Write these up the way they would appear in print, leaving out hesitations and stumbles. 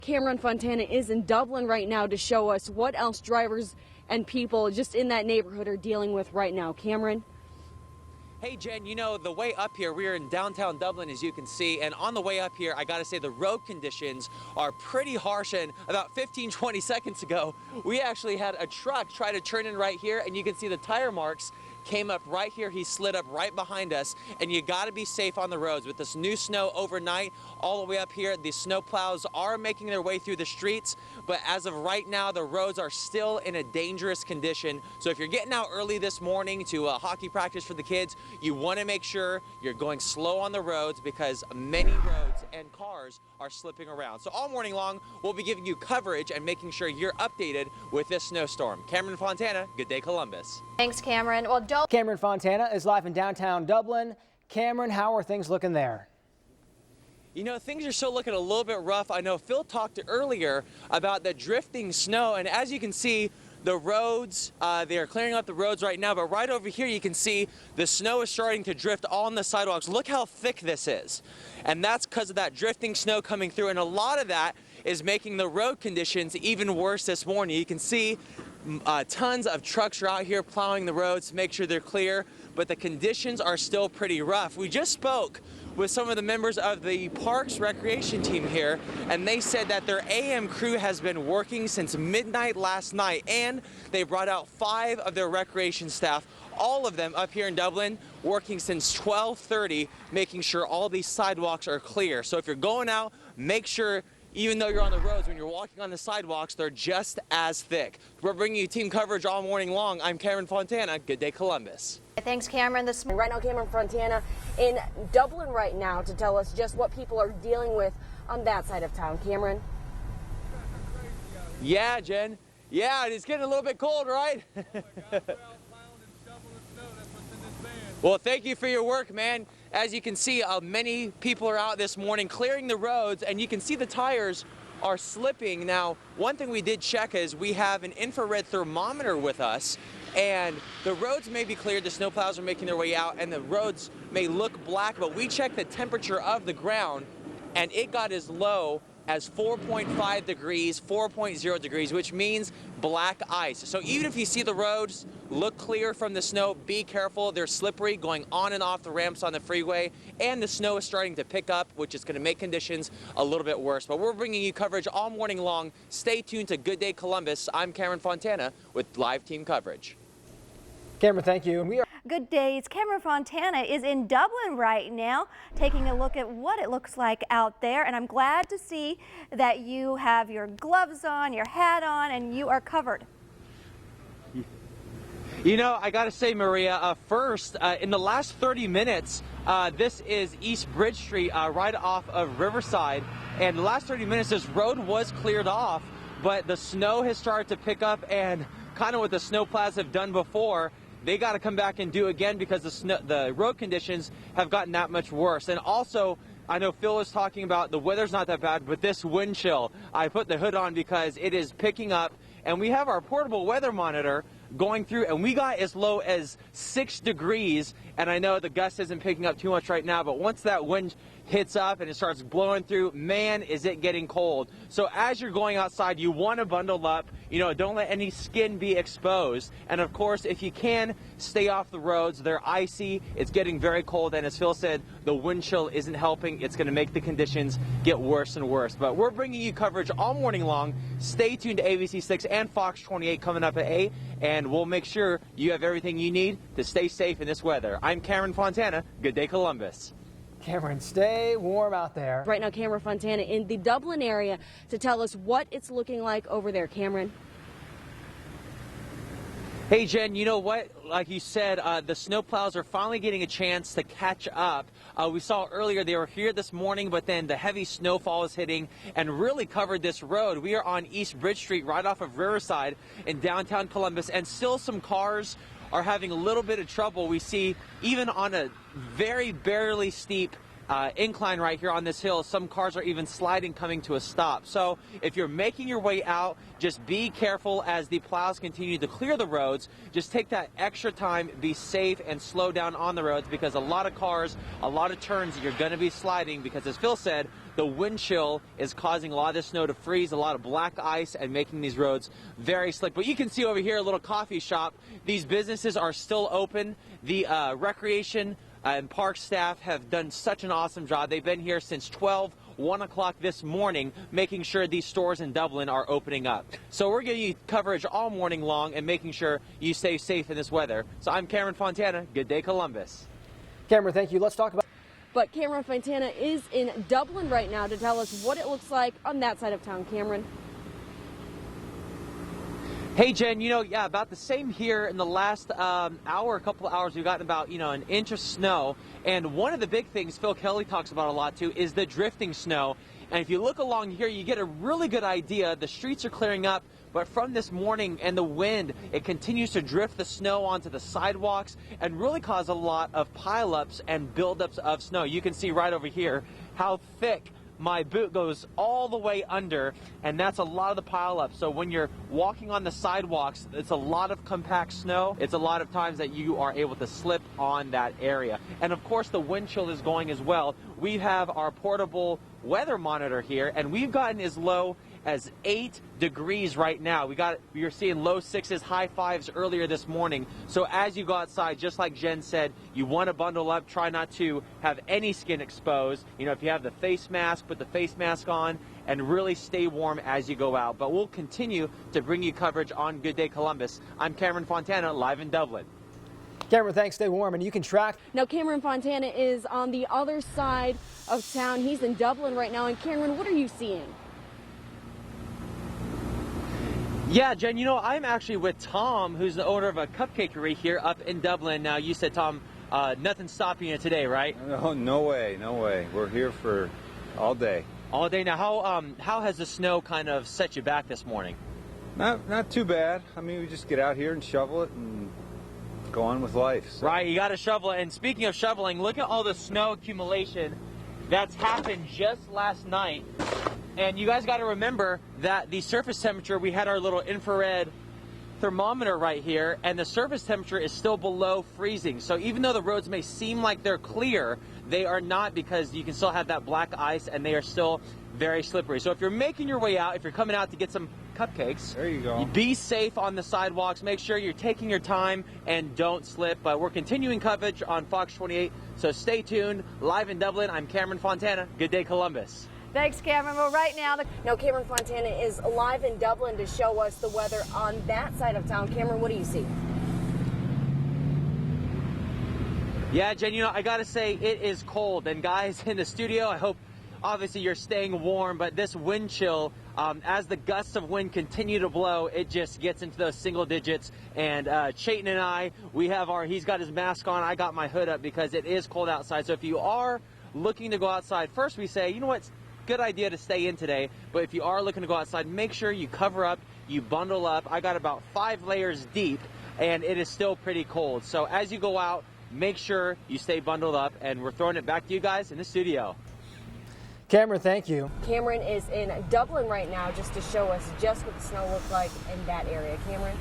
Cameron Fontana is in Dublin right now to show us what else drivers and people just in that neighborhood are dealing with right now. Cameron? Hey Jen, you know, the way up here, we're in downtown Dublin, as you can see, and on the way up here, I gotta say the road conditions are pretty harsh, and about 15-20 seconds ago, we actually had a truck try to turn in right here, and you can see the tire marks came up right here. He slid up right behind us, and you gotta be safe on the roads. With this new snow overnight, all the way up here, the snow plows are making their way through the streets, but as of right now, the roads are still in a dangerous condition. So if you're getting out early this morning to hockey practice for the kids, you wanna make sure you're going slow on the roads because many roads and cars are slipping around. So all morning long, we'll be giving you coverage and making sure you're updated with this snowstorm. Cameron Fontana, good day Columbus. Thanks, Cameron. Well, Cameron Fontana is live in downtown Dublin. Cameron, how are things looking there? You know, things are still looking a little bit rough. I know Phil talked earlier about the drifting snow, and as you can see, the roads, they are clearing up the roads right now, but right over here you can see the snow is starting to drift on the sidewalks. Look how thick this is. And that's because of that drifting snow coming through, and a lot of that is making the road conditions even worse this morning. You can see tons of trucks are out here plowing the roads to make sure they're clear, but the conditions are still pretty rough. We just spoke with some of the members of the Parks Recreation team here, and they said that their AM crew has been working since midnight last night, and they brought out 5 of their recreation staff, all of them up here in Dublin, working since 12:30, making sure all these sidewalks are clear. So if you're going out, make sure, even though you're on the roads, when you're walking on the sidewalks, they're just as thick. We're bringing you team coverage all morning long. I'm Cameron Fontana. Good day, Columbus. Thanks, Cameron. Right now, Cameron Fontana in Dublin right now to tell us just what people are dealing with on that side of town. Cameron? Yeah, Jen. Yeah, it's getting a little bit cold, right? Well, thank you for your work, man. As you can see, many people are out this morning clearing the roads, and you can see the tires are slipping. Now, one thing we did check is we have an infrared thermometer with us, and the roads may be cleared, the snowplows are making their way out, and the roads may look black, but we checked the temperature of the ground, and it got as low as 4.5 degrees, 4.0 degrees, which means black ice. So even if you see the roads look clear from the snow, be careful. They're slippery going on and off the ramps on the freeway, and the snow is starting to pick up, which is going to make conditions a little bit worse. But we're bringing you coverage all morning long. Stay tuned to Good Day Columbus. I'm Cameron Fontana with live team coverage. Cameron, thank you. And we are Good days. Cameron Fontana is in Dublin right now, taking a look at what it looks like out there. And I'm glad to see that you have your gloves on, your hat on, and you are covered. You know, I got to say, Maria, first, in the last 30 minutes, this is East Bridge Street right off of Riverside. And the last 30 minutes, this road was cleared off, but the snow has started to pick up, and kind of what the snowplows have done before, they got to come back and do again because the road conditions have gotten that much worse. And also, I know Phil was talking about the weather's not that bad, but this wind chill, I put the hood on because it is picking up, and we have our portable weather monitor going through, and we got as low as 6 degrees, and I know the gust isn't picking up too much right now, but once that wind hits up and it starts blowing through, man, is it getting cold. So as you're going outside, you want to bundle up, you know, don't let any skin be exposed, and of course, if you can, stay off the roads. They're icy, it's getting very cold, and as Phil said, the wind chill isn't helping. It's going to make the conditions get worse and worse, but we're bringing you coverage all morning long. Stay tuned to ABC 6 and Fox 28 coming up at 8, and we'll make sure you have everything you need to stay safe in this weather. I'm Cameron Fontana. Good day, Columbus. Cameron, stay warm out there. Right now, Cameron Fontana in the Dublin area to tell us what it's looking like over there. Cameron? Hey, Jen, you know what? Like you said, the snowplows are finally getting a chance to catch up. We saw earlier they were here this morning, but then the heavy snowfall is hitting and really covered this road. We are on East Bridge Street right off of Riverside in downtown Columbus, and still some cars are having a little bit of trouble. We see even on a very barely steep incline right here on this hill, some cars are even sliding coming to a stop. So if you're making your way out, just be careful as the plows continue to clear the roads. Just take that extra time, be safe, and slow down on the roads because a lot of cars, a lot of turns, you're going to be sliding because, as Phil said, the wind chill is causing a lot of this snow to freeze, a lot of black ice, and making these roads very slick. But you can see over here a little coffee shop. These businesses are still open. The recreation and park staff have done such an awesome job. They've been here since 1 o'clock this morning, making sure these stores in Dublin are opening up. So we're giving you coverage all morning long and making sure you stay safe in this weather. So I'm Cameron Fontana. Good day, Columbus. Cameron, thank you. Let's talk about. But Cameron Fontana is in Dublin right now to tell us what it looks like on that side of town. Cameron. Hey, Jen, yeah, about the same here. In the last hour, a couple of hours, we've gotten about, an inch of snow. And one of the big things Phil Kelly talks about a lot, too, is the drifting snow. And if you look along here, you get a really good idea. The streets are clearing up, but from this morning and the wind, it continues to drift the snow onto the sidewalks and really cause a lot of pileups and buildups of snow. You can see right over here how thick my boot goes all the way under, and that's a lot of the pileup. So when you're walking on the sidewalks, it's a lot of compact snow. It's a lot of times that you are able to slip on that area. And of course, the wind chill is going as well. We have our portable weather monitor here, and we've gotten as low as 8 degrees right now. We are seeing low 6s, high 5s earlier this morning. So as you go outside, just like Jen said, you want to bundle up, try not to have any skin exposed. If you have the face mask, put the face mask on, and really stay warm as you go out. But we'll continue to bring you coverage on Good Day Columbus. I'm Cameron Fontana, live in Dublin. Cameron, thanks. Stay warm, and you can track. Now, Cameron Fontana is on the other side of town. He's in Dublin right now. And Cameron, what are you seeing? Yeah, Jen, I'm actually with Tom, who's the owner of a cupcakery here up in Dublin. Now, you said, Tom, nothing's stopping you today, right? No way. We're here for all day. All day. Now, how has the snow kind of set you back this morning? Not too bad. I mean, we just get out here and shovel it and go on with life. So. Right, you got to shovel it. And speaking of shoveling, look at all the snow accumulation that's happened just last night. And you guys got to remember that the surface temperature, we had our little infrared thermometer right here, and the surface temperature is still below freezing. So even though the roads may seem like they're clear, they are not, because you can still have that black ice and they are still very slippery. So if you're making your way out, if you're coming out to get some cupcakes, there you go. Be safe on the sidewalks. Make sure you're taking your time and don't slip. But we're continuing coverage on Fox 28, so stay tuned. Live in Dublin, I'm Cameron Fontana. Good day, Columbus. Thanks, Cameron. Well, right now, Now, Cameron Fontana is live in Dublin to show us the weather on that side of town. Cameron, what do you see? Yeah, Jen, I got to say, it is cold. And guys in the studio, I hope obviously you're staying warm, but this wind chill, as the gusts of wind continue to blow, it just gets into those single digits. And Chayton and I, he's got his mask on, I got my hood up because it is cold outside. So if you are looking to go outside, first we say, what? Good idea to stay in today, but if you are looking to go outside, make sure you cover up, you bundle up. I got about 5 layers deep, and it is still pretty cold. So as you go out, make sure you stay bundled up, and we're throwing it back to you guys in the studio. Cameron, thank you. Cameron is in Dublin right now just to show us just what the snow looked like in that area. Cameron?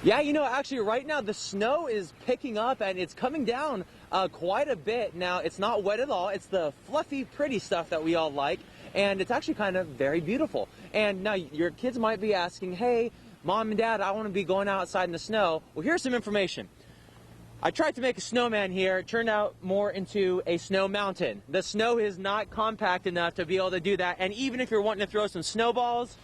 Yeah, actually right now the snow is picking up and it's coming down quite a bit. Now, it's not wet at all. It's the fluffy, pretty stuff that we all like, and it's actually kind of very beautiful. And now your kids might be asking, hey, Mom and Dad, I want to be going outside in the snow. Well, here's some information. I tried to make a snowman here. It turned out more into a snow mountain. The snow is not compact enough to be able to do that. And even if you're wanting to throw some snowballs,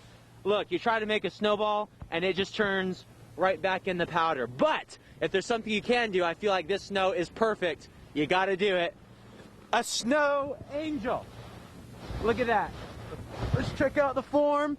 look, you try to make a snowball and it just turns right back in the powder. But if there's something you can do, I feel like this snow is perfect. You got to do it. A snow angel. Look at that. Let's check out the form.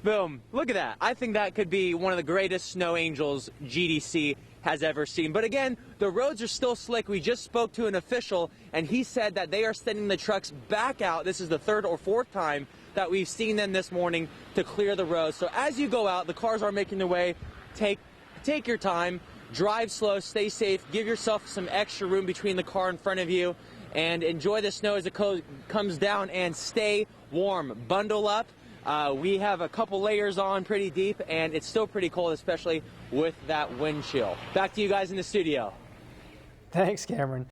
Boom. Look at that. I think that could be one of the greatest snow angels GDC has ever seen. But again, the roads are still slick. We just spoke to an official, and he said that they are sending the trucks back out. This is the 3rd or 4th time that we've seen them this morning to clear the roads. So as you go out, the cars are making their way. Take your time, drive slow, stay safe, give yourself some extra room between the car in front of you, and enjoy the snow as it comes down, and stay warm. Bundle up. We have a couple layers on pretty deep, and it's still pretty cold, especially with that wind chill. Back to you guys in the studio. Thanks, Cameron.